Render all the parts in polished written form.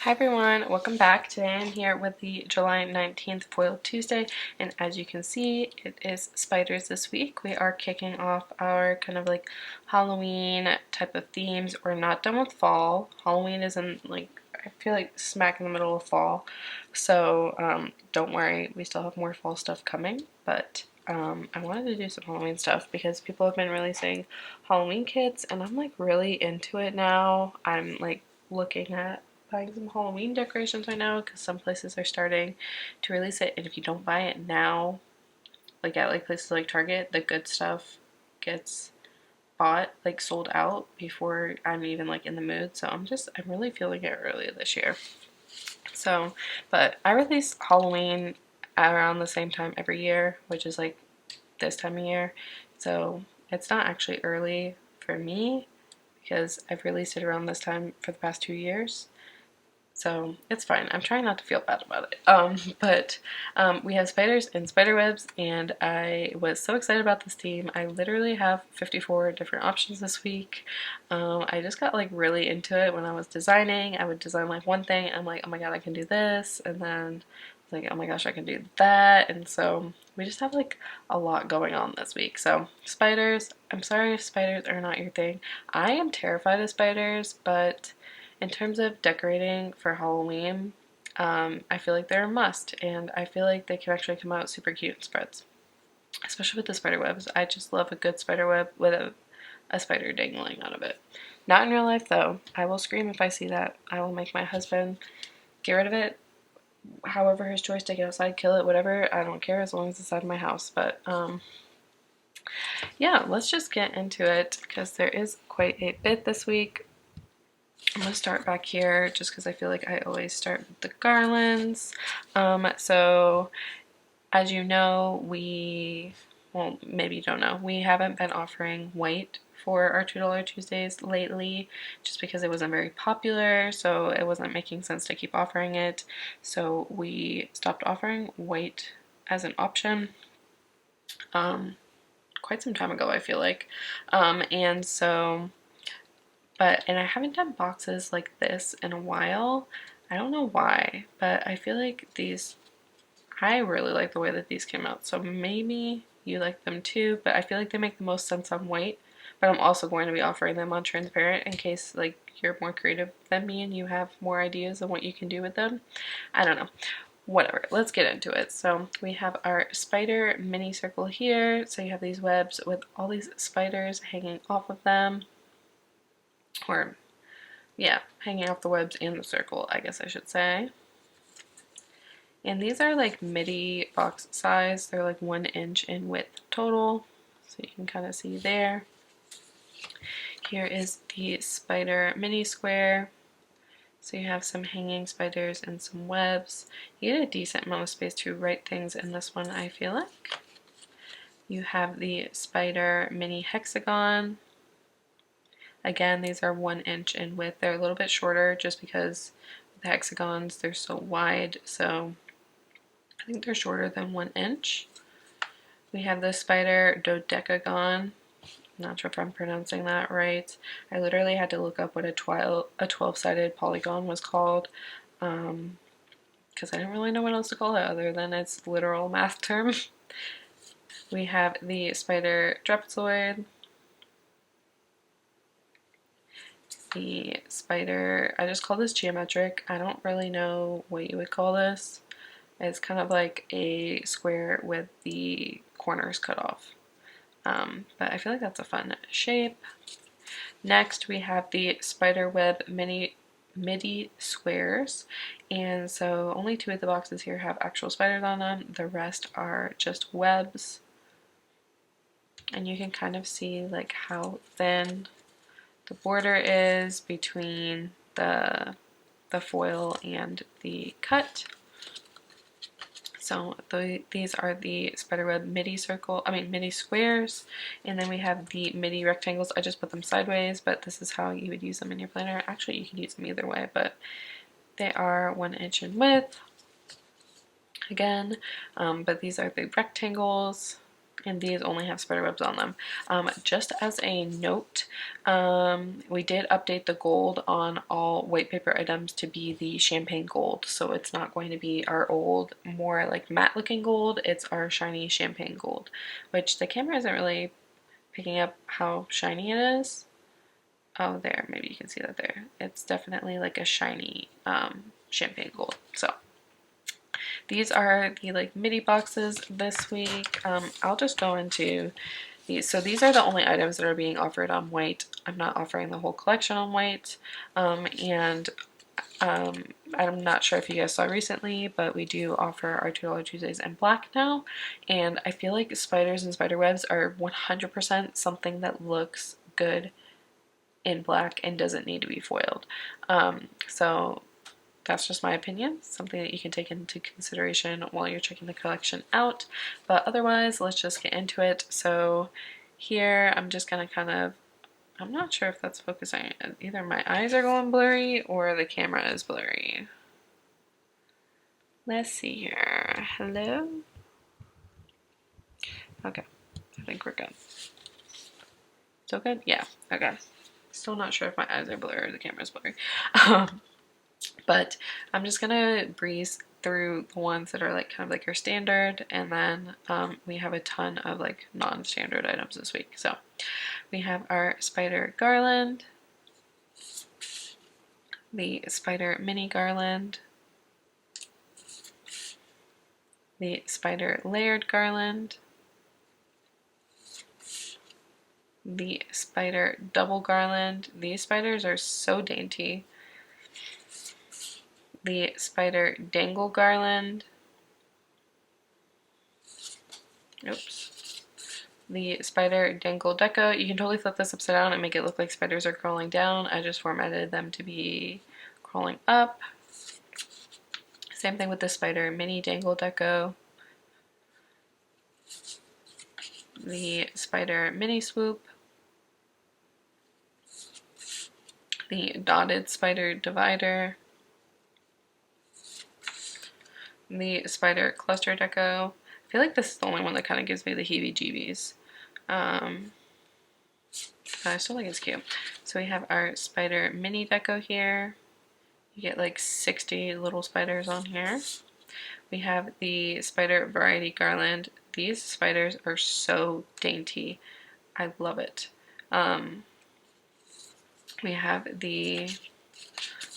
Hi everyone, welcome back. Today I'm here with the July 19th Foiled Tuesday, and as you can see, it is spiders this week. We are kicking off our kind of like Halloween type of themes. We're not done with fall. Halloween is in I feel like smack in the middle of fall, so don't worry, we still have more fall stuff coming, but I wanted to do some Halloween stuff because people have been releasing Halloween kits, and I'm like really into it now. I'm like looking at buying some Halloween decorations right now because some places are starting to release it, and if you don't buy it now, like at like places like Target, the good stuff gets bought, like sold out before I'm even like in the mood. So I'm really feeling it early this year. So, but I release Halloween around the same time every year, which is like this time of year. So it's not actually early for me because I've released it around this time for the past 2 years. So it's fine. I'm trying not to feel bad about it. But we have spiders and spiderwebs, and I was so excited about this team. I literally have 54 different options this week. I just got like really into it when I was designing. I would design like one thing, and I'm like, oh my god, I can do this, and then like, oh my gosh, I can do that, and so we just have like a lot going on this week. So spiders, I'm sorry if spiders are not your thing. I am terrified of spiders, but in terms of decorating for Halloween, I feel like they're a must, and I feel like they can actually come out super cute in spreads, especially with the spider webs. I just love a good spider web with a spider dangling out of it. Not in real life though. I will scream if I see that. I will make my husband get rid of it. However his choice, take it outside, kill it, whatever. I don't care as long as it's out of my house. But yeah, let's just get into it because there is quite a bit this week. I'm going to start back here just because I feel like I always start with the garlands. So as you know, well, maybe you don't know, we haven't been offering white for our $2 Tuesdays lately just because it wasn't very popular, so it wasn't making sense to keep offering it. So we stopped offering white as an option quite some time ago, I feel like. And so and I haven't done boxes like this in a while. I don't know why, but I feel like I really like the way that these came out. So maybe you like them too, but I feel like they make the most sense on white. But I'm also going to be offering them on transparent in case like you're more creative than me and you have more ideas on what you can do with them. I don't know. Whatever, let's get into it. So we have our spider mini circle here. So you have these webs with all these spiders hanging off of them. Or yeah, hanging off the webs and the circle, I guess I should say. And these are like midi box size. They're like 1 inch in width total. So you can kind of see there. Here is the spider mini square. So you have some hanging spiders and some webs. You get a decent amount of space to write things in this one, I feel like. You have the spider mini hexagon. Again, these are 1 inch in width. They're a little bit shorter just because the hexagons, they're so wide, so I think they're shorter than 1 inch. We have the spider dodecagon. Not sure if I'm pronouncing that right. I literally had to look up what a 12-sided polygon was called because I didn't really know what else to call it other than its literal math term. We have the spider trapezoid. The spider, I just call this geometric. I don't really know what you would call this. It's kind of like a square with the corners cut off. But I feel like that's a fun shape. Next we have the spiderweb midi squares, and so only 2 of the boxes here have actual spiders on them. The rest are just webs, and you can kind of see like how thin the border is between the foil and the cut. So these are the spiderweb midi squares, and then we have the midi rectangles. I just put them sideways, but this is how you would use them in your planner. Actually, you could use them either way, but they are 1 inch in width again. But these are the rectangles. and these only have spider webs on them. Just as a note, we did update the gold on all white paper items to be the champagne gold, so it's not going to be our old, more like matte looking gold, it's our shiny champagne gold, which the camera isn't really picking up how shiny it is. Oh, there, maybe you can see that there. It's definitely like a shiny champagne gold. So these are the like midi boxes this week. I'll just go into these. So these are the only items that are being offered on white. I'm not offering the whole collection on white. I'm not sure if you guys saw recently, but we do offer our $2 Tuesdays in black now. And I feel like spiders and spider webs are 100% something that looks good in black and doesn't need to be foiled. So that's just my opinion, something that you can take into consideration while you're checking the collection out. But otherwise, let's just get into it. So here I'm just gonna kind of, I'm not sure if that's focusing, either my eyes are going blurry or the camera is blurry. Let's see here. Hello? Okay, I think we're good. Still good? Yeah, okay. Still not sure if my eyes are blurry or the camera's blurry. But I'm just gonna breeze through the ones that are like kind of like your standard, and then we have a ton of like non-standard items this week. So we have our spider garland, the spider mini garland, the spider layered garland, the spider double garland. These spiders are so dainty. The spider dangle garland. Oops. The spider dangle deco. You can totally flip this upside down and make it look like spiders are crawling down. I just formatted them to be crawling up. Same thing with the spider mini dangle deco. The spider mini swoop. The dotted spider divider. The spider cluster deco. I feel like this is the only one that kind of gives me the heebie-jeebies. I still think it's cute. So we have our spider mini deco here. You get like 60 little spiders on here. We have the spider variety garland. These spiders are so dainty. I love it. We have the,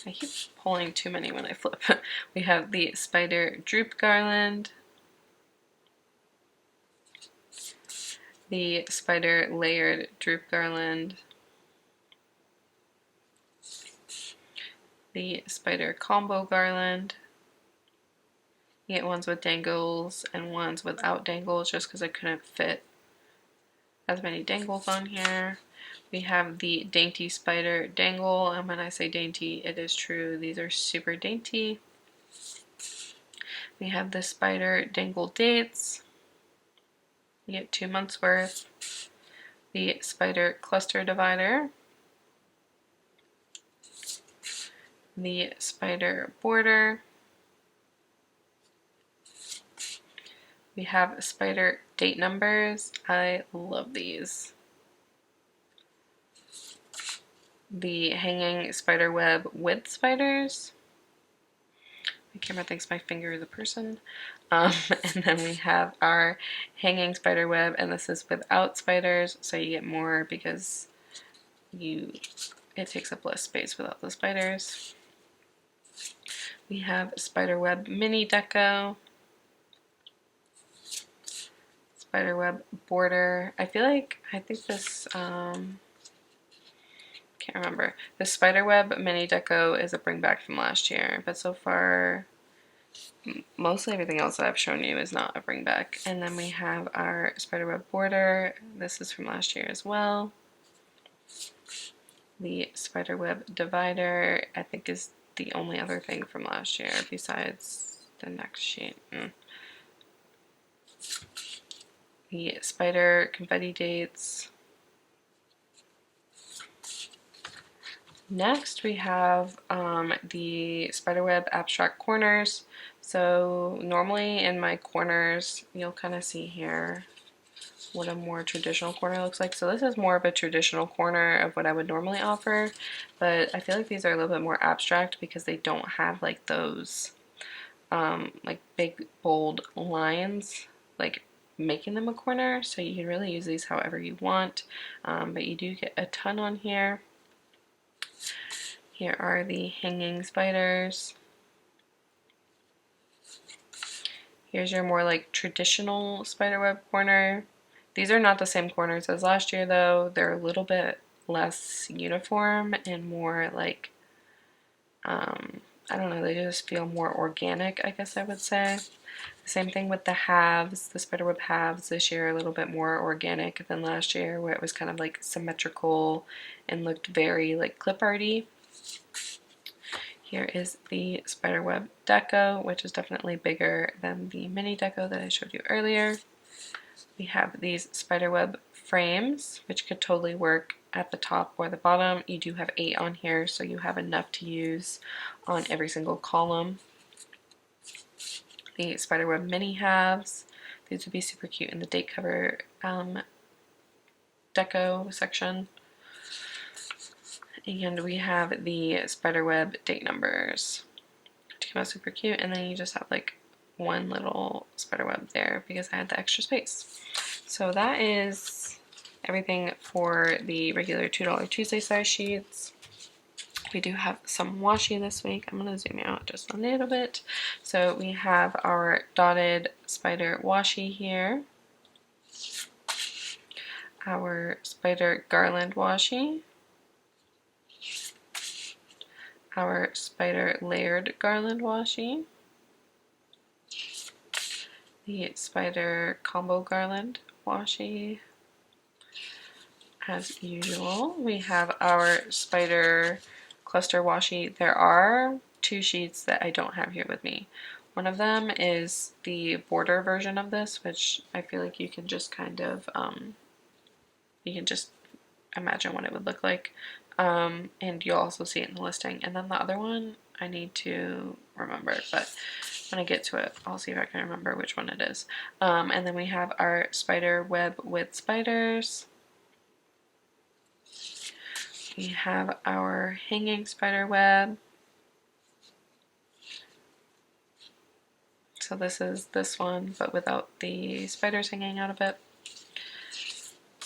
I keep pulling too many when I flip. We have the spider droop garland, the spider layered droop garland, the spider combo garland. You get ones with dangles and ones without dangles just because I couldn't fit as many dangles on here. We have the dainty spider dangle, and when I say dainty, it is true. These are super dainty. We have the spider dangle dates. You get 2 months worth. The spider cluster divider. The spider border. We have spider date numbers. I love these. The hanging spider web with spiders. My camera thinks my finger is a person. And then we have our hanging spider web, and this is without spiders, so you get more because it takes up less space without the spiders. We have spider web mini deco, spider web border. I think this can't remember. The spiderweb mini deco is a bring back from last year, but so far mostly everything else that I've shown you is not a bring back. And then we have our spiderweb border. This is from last year as well. The spiderweb divider, I think, is the only other thing from last year besides the next sheet. The spider confetti dates. Next we have the spiderweb abstract corners. So normally in my corners, you'll kind of see here, what a more traditional corner looks like. So this is more of a traditional corner of what I would normally offer, but I feel like these are a little bit more abstract because they don't have like those like big bold lines like making them a corner, so you can really use these however you want, but you do get a ton on here. Here are the hanging spiders. Here's your more like traditional spiderweb corner. These are not the same corners as last year though. They're a little bit less uniform and more like, I don't know, they just feel more organic, I guess I would say. The same thing with the halves. The spiderweb halves this year are a little bit more organic than last year, where it was kind of like symmetrical and looked very like clip arty. Here is the spiderweb deco, which is definitely bigger than the mini deco that I showed you earlier. We have these spiderweb frames, which could totally work at the top or the bottom. You do have 8 on here, so you have enough to use on every single column. The spiderweb mini halves. These would be super cute in the date cover deco section. And we have the spiderweb date numbers, which came out super cute. And then you just have like one little spiderweb there because I had the extra space. So that is everything for the regular $2 Tuesday size sheets. We do have some washi this week. I'm going to zoom out just a little bit. So we have our dotted spider washi here, our spider garland washi, our spider layered garland washi, the spider combo garland washi. As usual, we have our spider cluster washi. There are 2 sheets that I don't have here with me. One of them is the border version of this, which I feel like you can just kind of, you can just imagine what it would look like. And you'll also see it in the listing. And then the other one, I need to remember, but when I get to it, I'll see if I can remember which one it is. And then we have our spider web with spiders. We have our hanging spider web. So this is this one, but without the spiders hanging out of it.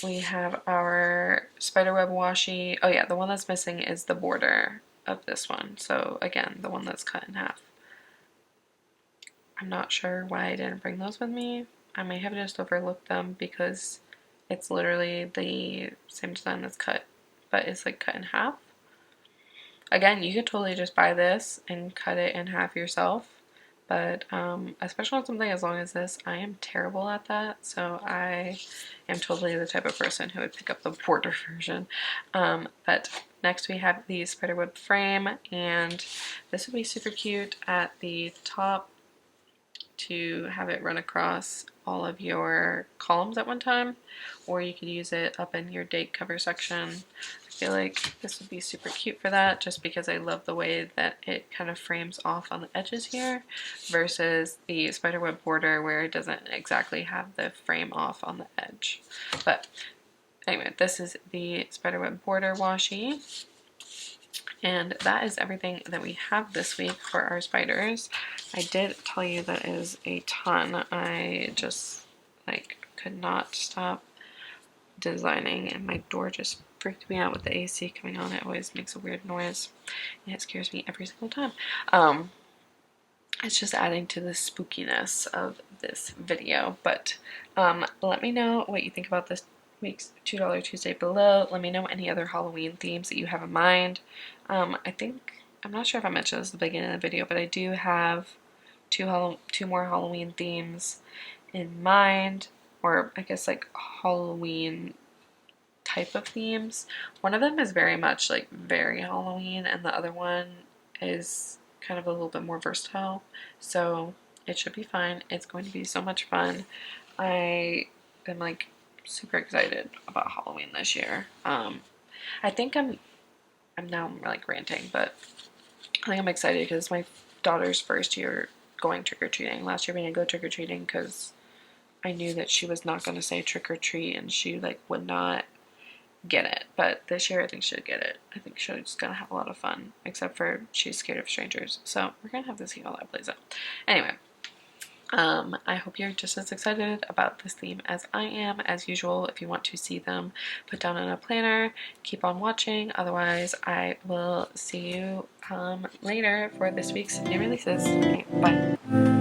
We have our spiderweb washi. Oh yeah, the one that's missing is the border of this one. So again, the one that's cut in half. I'm not sure why I didn't bring those with me. I may have just overlooked them because it's literally the same design that's cut, but it's like cut in half. Again, you could totally just buy this and cut it in half yourself, but especially on something as long as this, I am terrible at that, so I am totally the type of person who would pick up the border version. But next we have the spiderweb frame, and this would be super cute at the top to have it run across all of your columns at one time, or you could use it up in your date cover section. I feel like this would be super cute for that, just because I love the way that it kind of frames off on the edges here versus the spiderweb border where it doesn't exactly have the frame off on the edge. But anyway, this is the spiderweb border washi. And that is everything that we have this week for our spiders. I did tell you that is a ton. I just like could not stop designing, and my door just freaked me out with the AC coming on. It always makes a weird noise and it scares me every single time. It's just adding to the spookiness of this video. But let me know what you think about this week's $2 Tuesday below. Let me know any other Halloween themes that you have in mind. I'm not sure if I mentioned this at the beginning of the video, but I do have two more Halloween themes in mind, or I guess like Halloween type of themes. One of them is very much like very Halloween, and the other one is kind of a little bit more versatile, so it should be fine. It's going to be so much fun. I am like super excited about Halloween this year. I think I'm now like ranting, but I think I'm excited because it's my daughter's first year going trick-or-treating. Last year we didn't go trick-or-treating because I knew that she was not going to say trick or treat and she like would not get it. But this year I think she'll get it. I think she's just gonna have a lot of fun, except for she's scared of strangers. So we're gonna have to see how that plays out. Anyway, I hope you're just as excited about this theme as I am. As usual, if you want to see them put down in a planner, keep on watching. Otherwise, I will see you later for this week's new releases. Okay, bye.